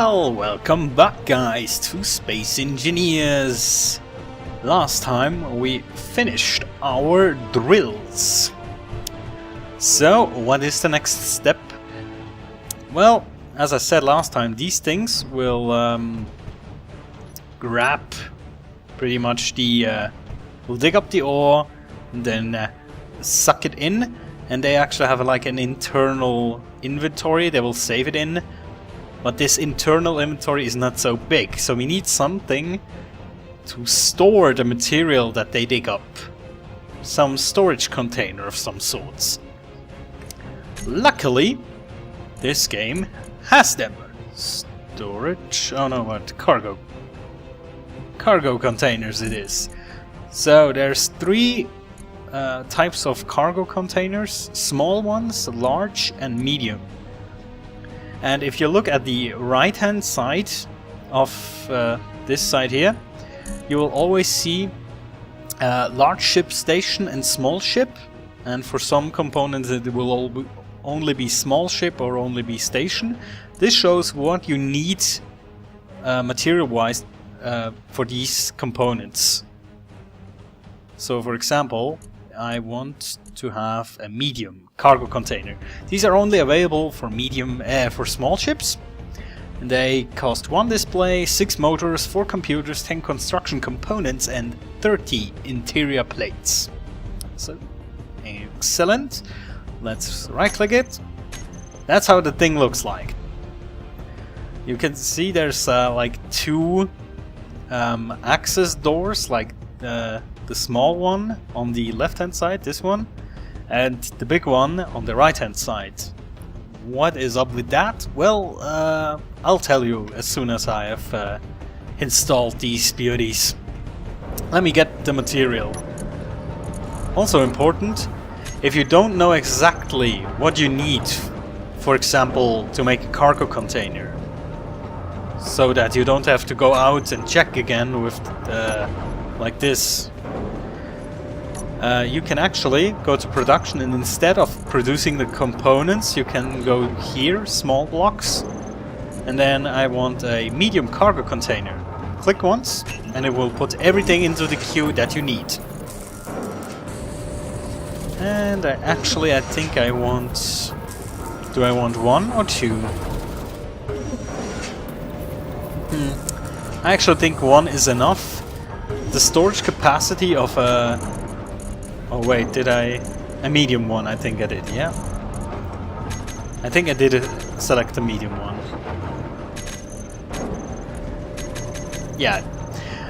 Well, welcome back guys to Space Engineers. Last time we finished our drills. So, what is the next step? Well, as I said last time, these things will grab pretty much the... will dig up the ore and then suck it in. And they actually have like an internal inventory they will save it in. But this internal inventory is not so big, so we need something to store the material that they dig up. Some storage container of some sorts. Luckily, this game has them. Storage? Oh no, what? Cargo. Cargo containers it is. So there's three types of cargo containers. Small ones, large and medium. And if you look at the right hand side of this side here, you will always see large ship station and small ship, and for some components it will only be small ship or only be station. This shows what you need material wise for these components. So for example, I want to have a medium cargo container. These are only available for medium, for small ships. They cost 1 display, 6 motors, 4 computers, 10 construction components and 30 interior plates. So, excellent. Let's right click it. That's how the thing looks like. You can see there's like 2 access doors, like the small one on the left hand side, this one, and the big one on the right hand side. What is up with that? Well, I'll tell you as soon as I have installed these beauties. Let me get the material. Also important, if you don't know exactly what you need, for example, to make a cargo container, so that you don't have to go out and check again with like this. You can actually go to production, and instead of producing the components you can go here, small blocks, and then I want a medium cargo container. Click once and it will put everything into the queue that you need. And I think I want... do I want 1 or 2? I actually think 1 is enough. The storage capacity of a... oh wait, did I... a medium one, I think I did, yeah. I think I did select the medium one. Yeah.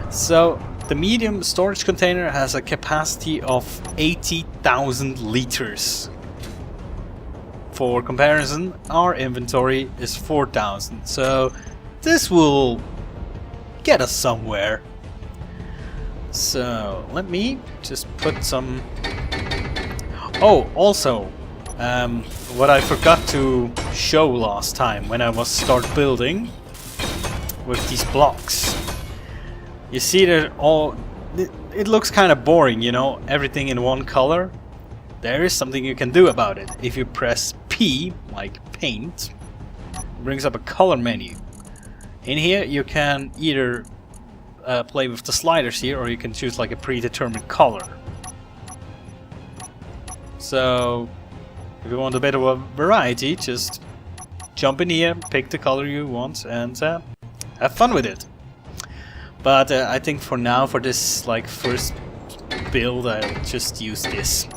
So, the medium storage container has a capacity of 80,000 liters. For comparison, our inventory is 4,000, so this will get us somewhere. So, let me just put some... oh, also, what I forgot to show last time when I was start building with these blocks. You see they're all... it looks kind of boring, you know, everything in one color. There is something you can do about it. If you press P, like paint, it brings up a color menu. In here you can either play with the sliders here, or you can choose like a predetermined color. So if you want a bit of a variety, just jump in here, pick the color you want, and have fun with it. But I think for now, for this like first build, I'll just use this.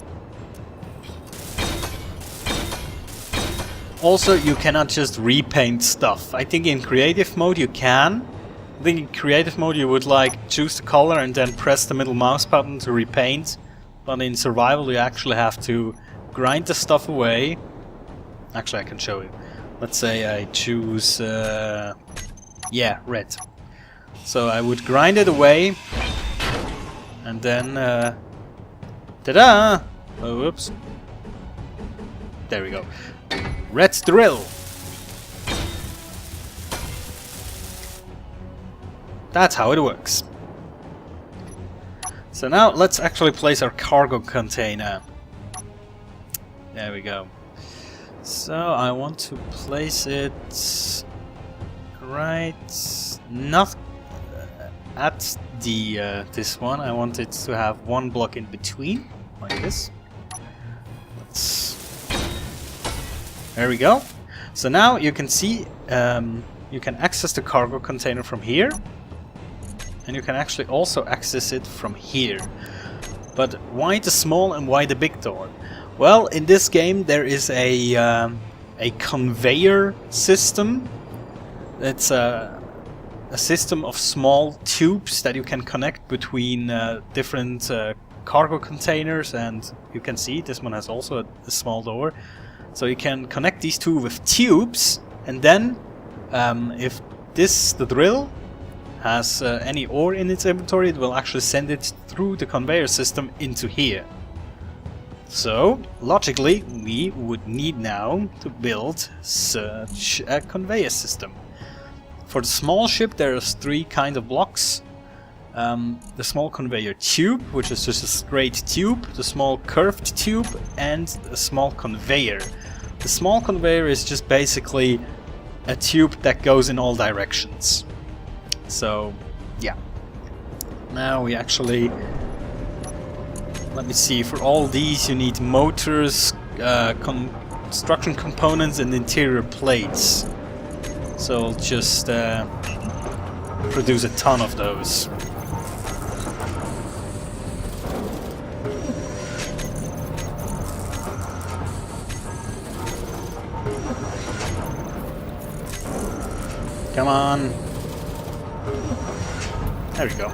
Also, you cannot just repaint stuff. I think in creative mode you can. I think in creative mode you would like choose the color and then press the middle mouse button to repaint. But in survival you actually have to grind the stuff away. Actually, I can show you. Let's say I choose yeah, red. So I would grind it away and then ta-da! Oh, whoops. There we go. Let's drill. That's how it works. So now let's actually place our cargo container. There we go. So I want to place it right, not at the this one. I want it to have one block in between, like this. There we go. So now you can see you can access the cargo container from here, and you can actually also access it from here. But why the small and why the big door? Well, in this game there is a conveyor system. It's a system of small tubes that you can connect between different cargo containers, and you can see this one has also a small door. So you can connect these two with tubes, and then if the drill has any ore in its inventory, it will actually send it through the conveyor system into here. So, logically, we would need now to build such a conveyor system. For the small ship, there's three kind of blocks. The small conveyor tube, which is just a straight tube, the small curved tube, and a small conveyor. The small conveyor is just basically a tube that goes in all directions. So, yeah. Now we actually... Let me see, for all these you need motors, construction components and interior plates. So I'll just produce a ton of those. Come on. There we go.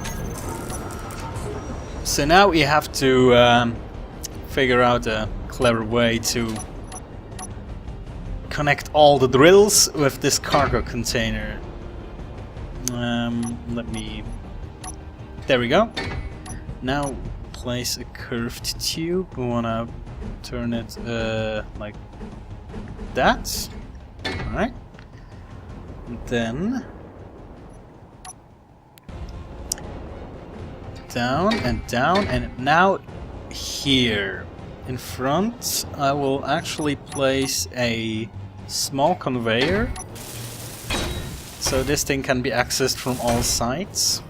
So now we have to figure out a clever way to connect all the drills with this cargo container. Let me... There we go. Now place a curved tube. We want to turn it like that. Alright. Then... down, and now here in front I will actually place a small conveyor, so this thing can be accessed from all sides,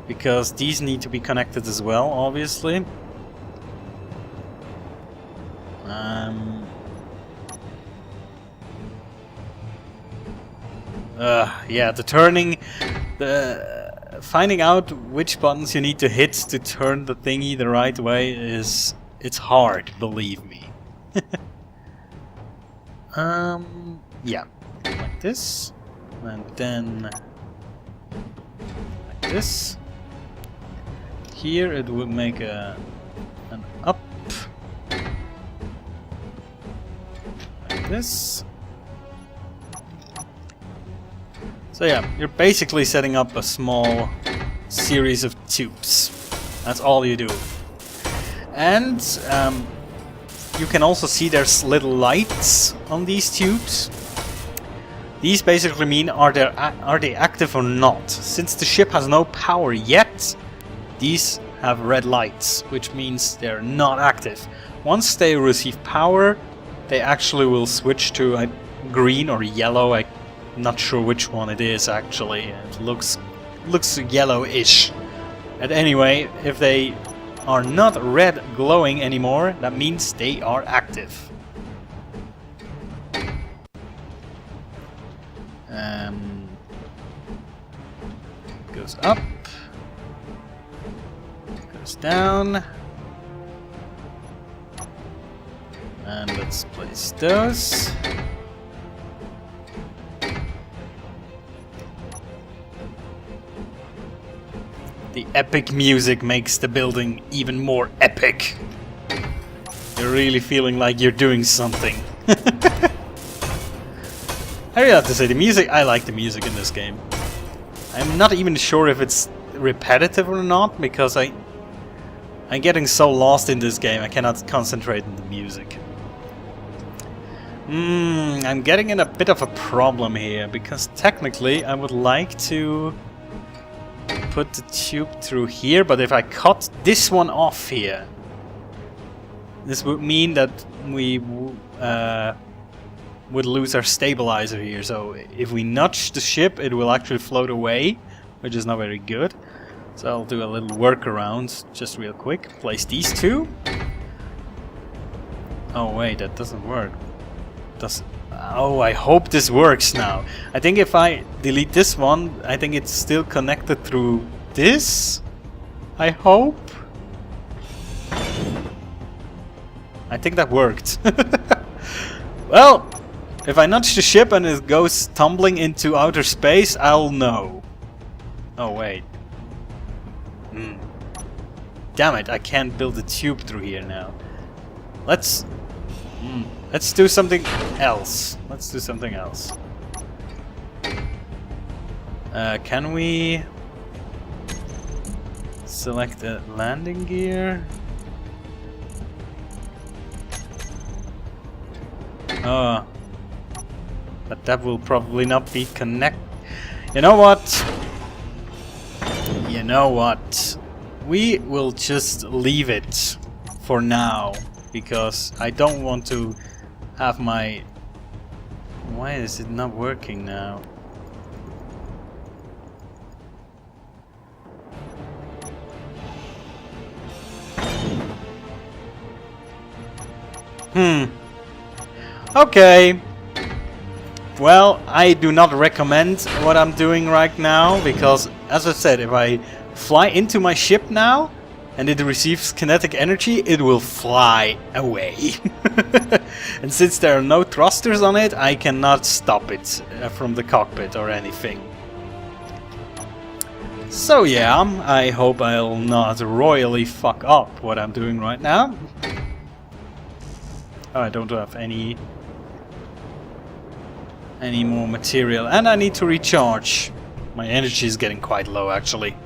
because these need to be connected as well, obviously. Yeah, finding out which buttons you need to hit to turn the thingy the right way it's hard, believe me. Yeah, like this, and then like this. Here it would make an up, like this. So yeah, you're basically setting up a small series of tubes. That's all you do. And you can also see there's little lights on these tubes. These basically mean are they active or not. Since the ship has no power yet, these have red lights, which means they're not active. Once they receive power, they actually will switch to green or yellow. I'm not sure which one it is actually. It looks yellowish. And anyway, if they are not red glowing anymore, that means they are active. Goes up, goes down, and let's place those. The epic music makes the building even more epic. You're really feeling like you're doing something. I really have to say, the music, I like the music in this game. I'm not even sure if it's repetitive or not, because I'm getting so lost in this game I cannot concentrate on the music. I'm getting in a bit of a problem here, because technically I would like to put the tube through here, but if I cut this one off here, this would mean that we would lose our stabilizer here. So if we nudge the ship, it will actually float away, which is not very good. So I'll do a little workaround just real quick. Place these two. Oh wait, that doesn't work. Oh, I hope this works now. I think if I delete this one, I think it's still connected through this. I hope. I think that worked. Well, if I nudge the ship and it goes tumbling into outer space, I'll know. Oh wait. Damn it, I can't build a tube through here now. Let's do something else. Let's do something else. Can we select a landing gear? But that will probably not be connect. You know what? You know what? We will just leave it for now, because I don't want to have my... Why is it not working now? Okay. Well, I do not recommend what I'm doing right now, because, as I said, if I fly into my ship now and it receives kinetic energy, it will fly away. And since there are no thrusters on it, I cannot stop it from the cockpit or anything. So yeah, I hope I'll not royally fuck up what I'm doing right now. Oh, I don't have any more material, and I need to recharge. My energy is getting quite low, actually.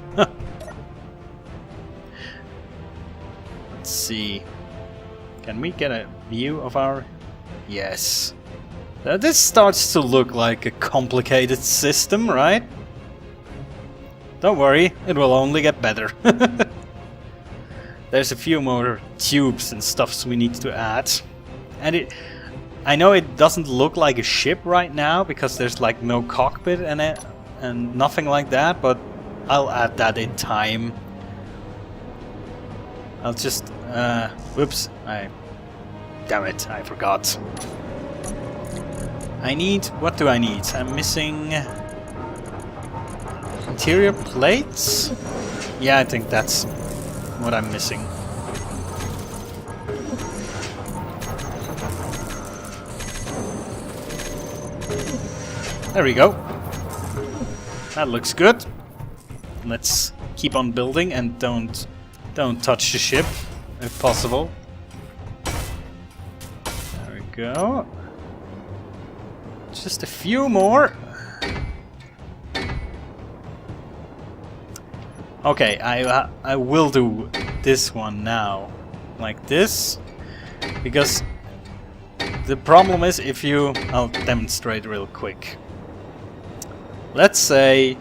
Let's see. Can we get a view of our... Yes. This starts to look like a complicated system, right? Don't worry, it will only get better. There's a few more tubes and stuffs we need to add. And I know it doesn't look like a ship right now, because there's like no cockpit in it and nothing like that, but I'll add that in time. I'll just... whoops. Damn it, I forgot. I need... What do I need? I'm missing... Interior plates? Yeah, I think that's what I'm missing. There we go. That looks good. Let's keep on building and don't touch the ship if possible. There we go. Just a few more. Okay, I will do this one now, like this, because the problem is if you... I'll demonstrate real quick. Let's say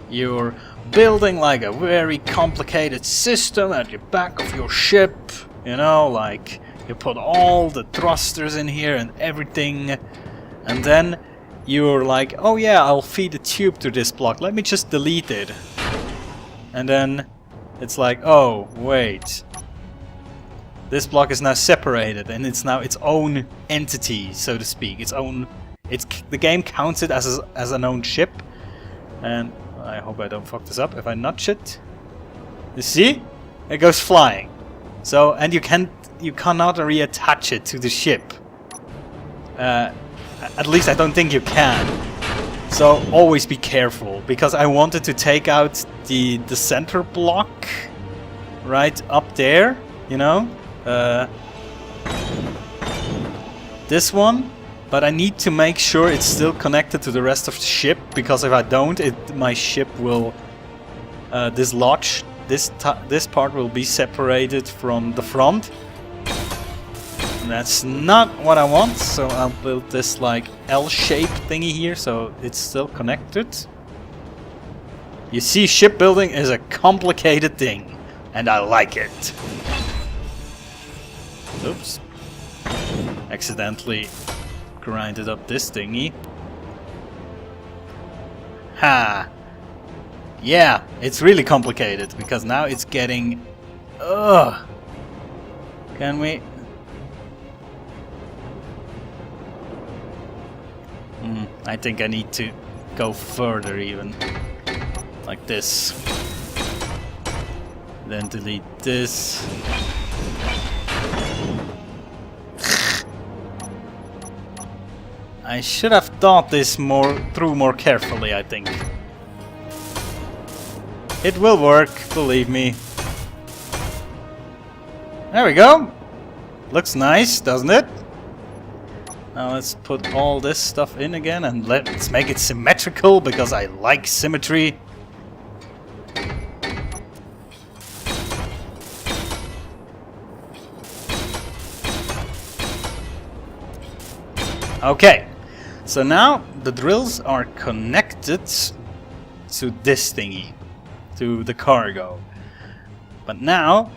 you're building like a very complicated system at the back of your ship, you know, like you put all the thrusters in here and everything, and then you're like, oh yeah, I'll feed a tube to this block, let me just delete it. And then it's like, oh wait, this block is now separated and it's now its own entity, so to speak, its own... the game counts it as an own ship, and I hope I don't fuck this up if I nudge it. You see? It goes flying. So, and you cannot reattach it to the ship. At least I don't think you can. So always be careful, because I wanted to take out the center block right up there, you know? This one. But I need to make sure it's still connected to the rest of the ship, because if I don't, my ship will dislodge. This part will be separated from the front. And that's not what I want, so I'll build this like L-shaped thingy here, so it's still connected. You see, shipbuilding is a complicated thing, and I like it. Oops. Accidentally grinded up this thingy. Ha! Yeah, it's really complicated because now it's getting... Ugh! Can we... I think I need to go further even. Like this. Then delete this. I should have thought this through more carefully, I think. It will work, believe me. There we go. Looks nice, doesn't it? Now let's put all this stuff in again and let's make it symmetrical because I like symmetry. Okay, so now the drills are connected to this thingy, to the cargo. But now,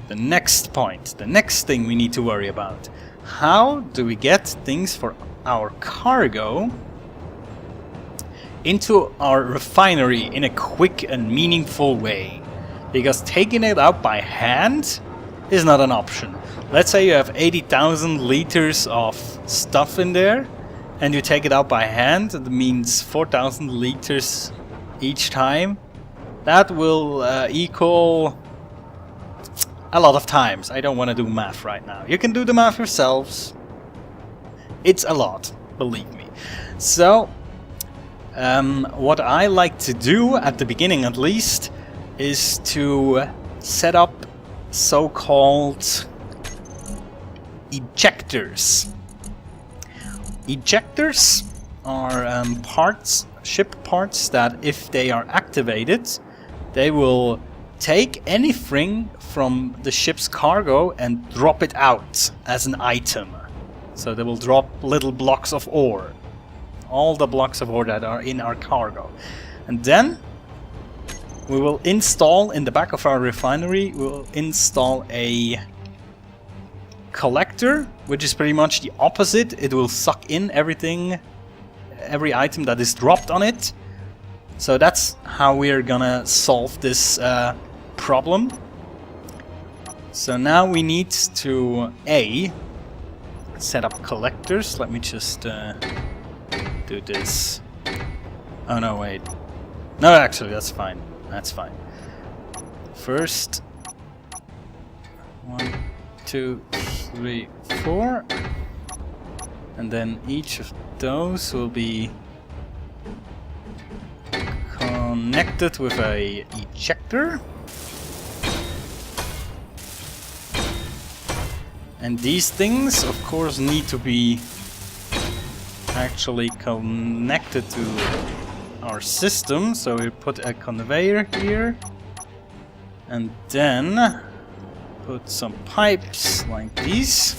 the next point, the next thing we need to worry about. How do we get things for our cargo into our refinery in a quick and meaningful way? Because taking it out by hand is not an option. Let's say you have 80,000 liters of stuff in there and you take it out by hand. That means 4,000 liters each time. That will equal a lot of times. I don't want to do math right now. You can do the math yourselves. It's a lot, believe me. So, what I like to do, at the beginning at least, is to set up so-called ejectors. Ejectors are ship parts that if they are activated, they will take anything from the ship's cargo and drop it out as an item. So they will drop little blocks of ore. All the blocks of ore that are in our cargo. And then we will install in the back of our refinery, we'll install a collector, which is pretty much the opposite. It will suck in everything, every item that is dropped on it. So that's how we're gonna solve this problem. So now we need to set up collectors. Let me just do this. Oh no, wait. No, actually, that's fine. That's fine. First, 1, 2, 3, 4, and then each of those will be connected with a ejector. And these things, of course, need to be actually connected to our system. So we put a conveyor here, and then put some pipes like these.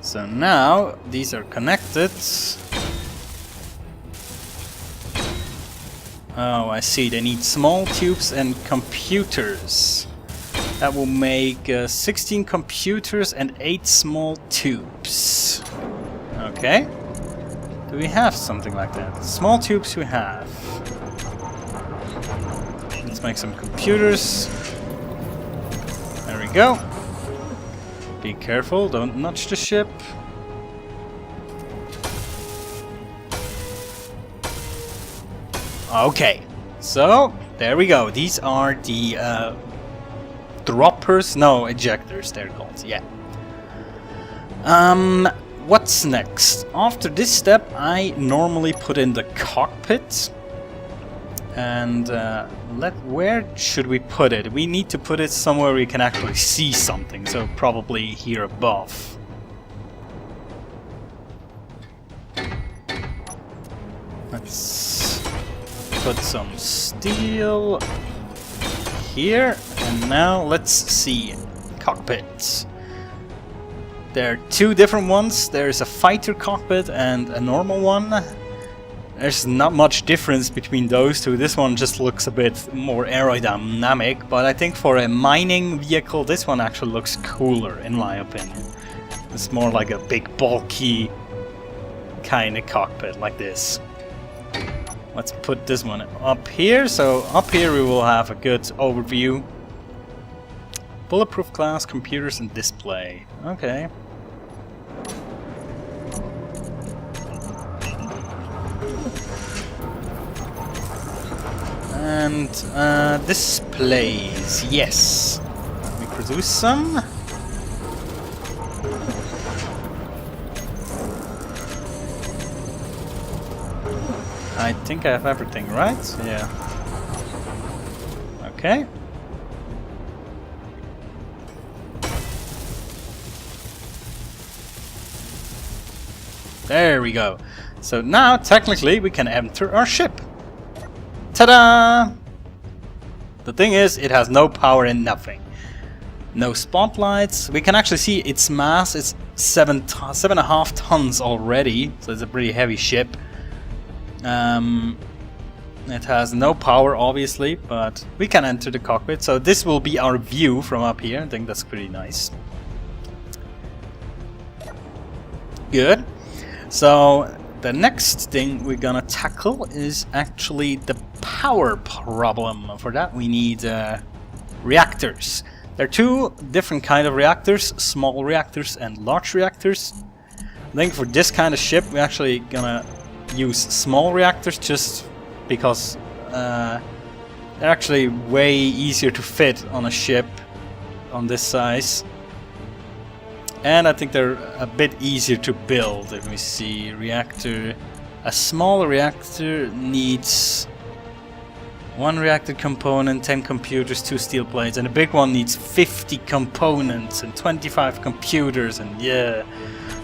So now these are connected. Oh, I see. They need small tubes and computers. That will make 16 computers and 8 small tubes. Okay. Do we have something like that? Small tubes we have. Let's make some computers. There we go. Be careful, don't nudge the ship. Okay, so there we go. These are the droppers, no, ejectors they're called, yeah. What's next? After this step I normally put in the cockpit. And where should we put it? We need to put it somewhere we can actually see something, so probably here above. Let's put some steel here, and now let's see cockpits. There are two different ones. There is a fighter cockpit and a normal one. There's not much difference between those two. This one just looks a bit more aerodynamic, but I think for a mining vehicle this one actually looks cooler in my opinion. It's more like a big bulky kind of cockpit like this. Let's put this one up here. So up here we will have a good overview. Bulletproof glass, computers and display. Okay. And displays, yes. We produce some. I think I have everything, right? Yeah. Okay. There we go. So now, technically, we can enter our ship. Ta-da! The thing is, it has no power and nothing. No spotlights. We can actually see its mass. It's 7.5 tons already, so it's a pretty heavy ship. It has no power, obviously, but we can enter the cockpit. So this will be our view from up here. I think that's pretty nice. Good. So the next thing we're gonna tackle is actually the power problem. For that we need reactors. There are two different kind of reactors, small reactors and large reactors. I think for this kind of ship we're actually gonna use small reactors just because they're actually way easier to fit on a ship on this size. And I think they're a bit easier to build. If we see reactor, a small reactor needs 1 reactor component, 10 computers, 2 steel plates, and a big one needs 50 components and 25 computers, and yeah.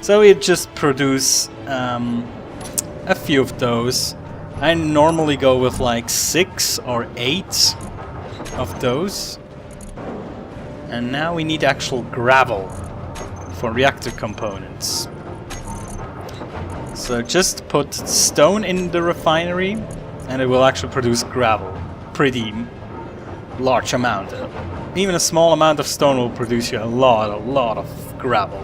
So we just produce a few of those. I normally go with like 6 or 8 of those. And now we need actual gravel for reactor components. So just put stone in the refinery and it will actually produce gravel. Pretty large amount. Even a small amount of stone will produce you a lot of gravel.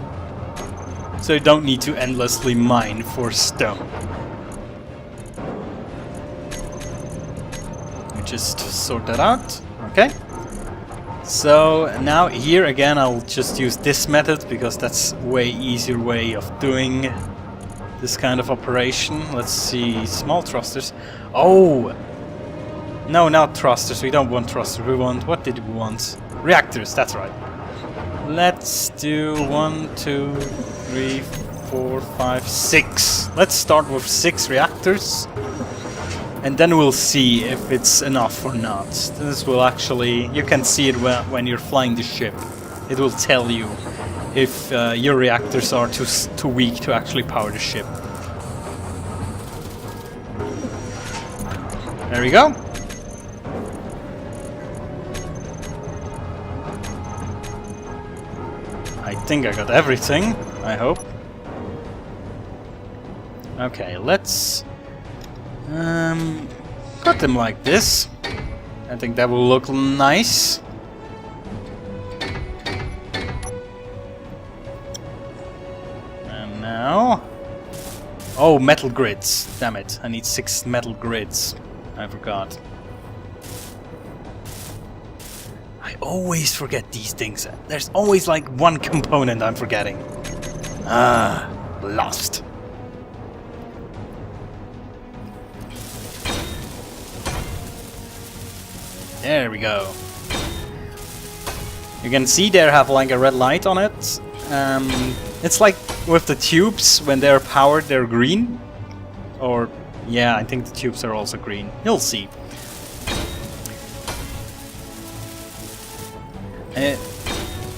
So you don't need to endlessly mine for stone. We just sort that out. Okay. So now here again I'll just use this method because that's way easier way of doing this kind of operation. Let's see, small thrusters. Oh! No, not thrusters, we don't want thrusters, we want, what did we want? Reactors, that's right. Let's do 1, 2, 3, 4, 5, 6. Let's start with 6 reactors. And then we'll see if it's enough or not. This will actually, you can see it when you're flying the ship. It will tell you if your reactors are too weak to actually power the ship. There we go. I think I got everything, I hope. Okay, let's put them like this. I think that will look nice. And now... Oh, metal grids. Damn it, I need 6 metal grids. I forgot. I always forget these things. There's always like one component I'm forgetting. Ah, lost. There we go. You can see there have like a red light on it. It's like with the tubes, when they're powered they're green. Or, yeah, I think the tubes are also green. You'll see.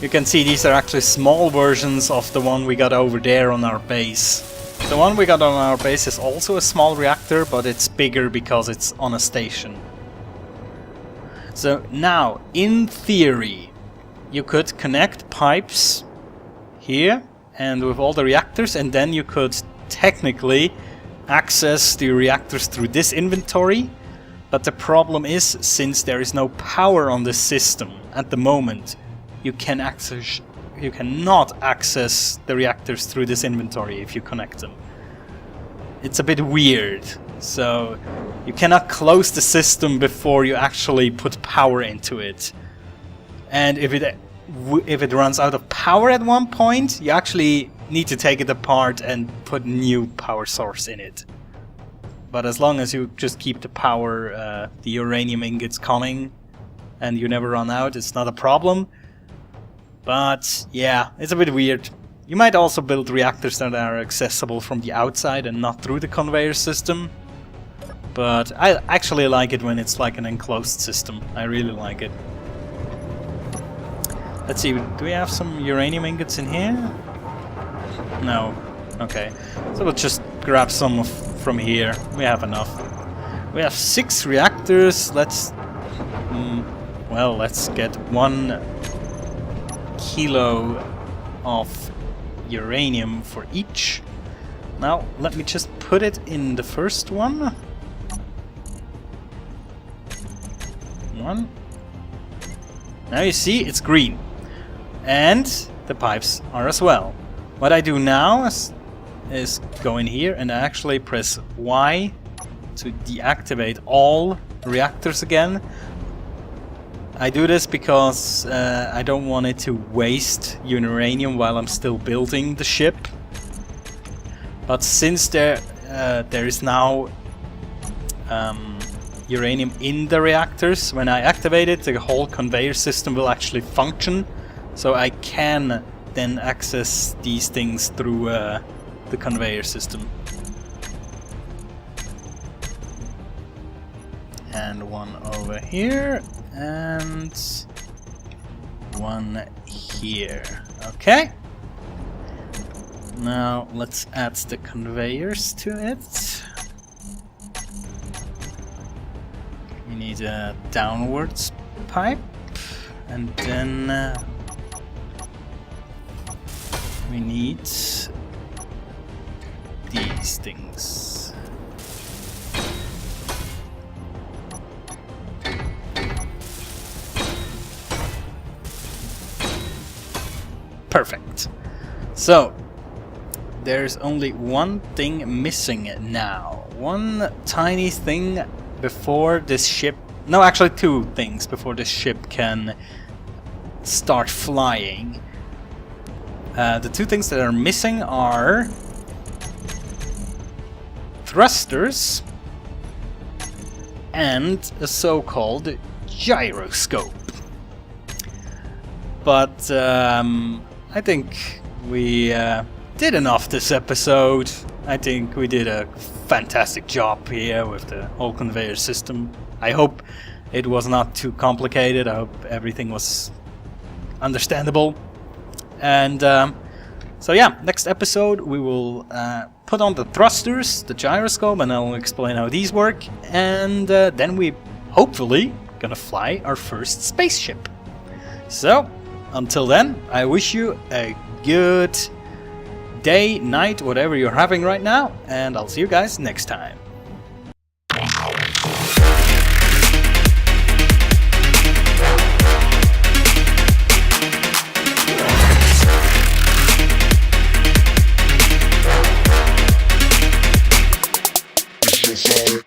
You can see these are actually small versions of the one we got over there on our base. The one we got on our base is also a small reactor, but it's bigger because it's on a station. So now, in theory, you could connect pipes here and with all the reactors, and then you could technically access the reactors through this inventory, but the problem is, since there is no power on the system at the moment, you cannot access the reactors through this inventory if you connect them. It's a bit weird, so you cannot close the system before you actually put power into it. And if it runs out of power at one point, you actually need to take it apart and put new power source in it. But as long as you just keep the power, the uranium ingots coming, and you never run out, it's not a problem. But yeah, it's a bit weird. You might also build reactors that are accessible from the outside and not through the conveyor system. But I actually like it when it's like an enclosed system. I really like it. Let's see, do we have some uranium ingots in here? No. Okay. So we'll just grab some from here. We have enough. We have 6 reactors. Let's... well, let's get 1 kilo of uranium for each. Now, let me just put it in the first one. One. Now you see, it's green. And the pipes are as well. What I do now is go in here and I actually press Y to deactivate all reactors again. I do this because I don't want it to waste uranium while I'm still building the ship. But since there is now uranium in the reactors, when I activate it, the whole conveyor system will actually function. So I can then access these things through the conveyor system. And one over here, and one here. Okay. Now let's add the conveyors to it. We need a downwards pipe, and then we need these things. Perfect. So there's only one thing missing now. One tiny thing before this ship... No, actually 2 things before this ship can start flying. The 2 things that are missing are thrusters and a so-called gyroscope. But I think we did enough this episode. I think we did a fantastic job here with the whole conveyor system. I hope it was not too complicated. I hope everything was understandable. And so yeah, next episode we will put on the thrusters, the gyroscope, and I'll explain how these work. And then we hopefully gonna fly our first spaceship. So until then, I wish you a good day, night, whatever you're having right now, and I'll see you guys next time. Sorry.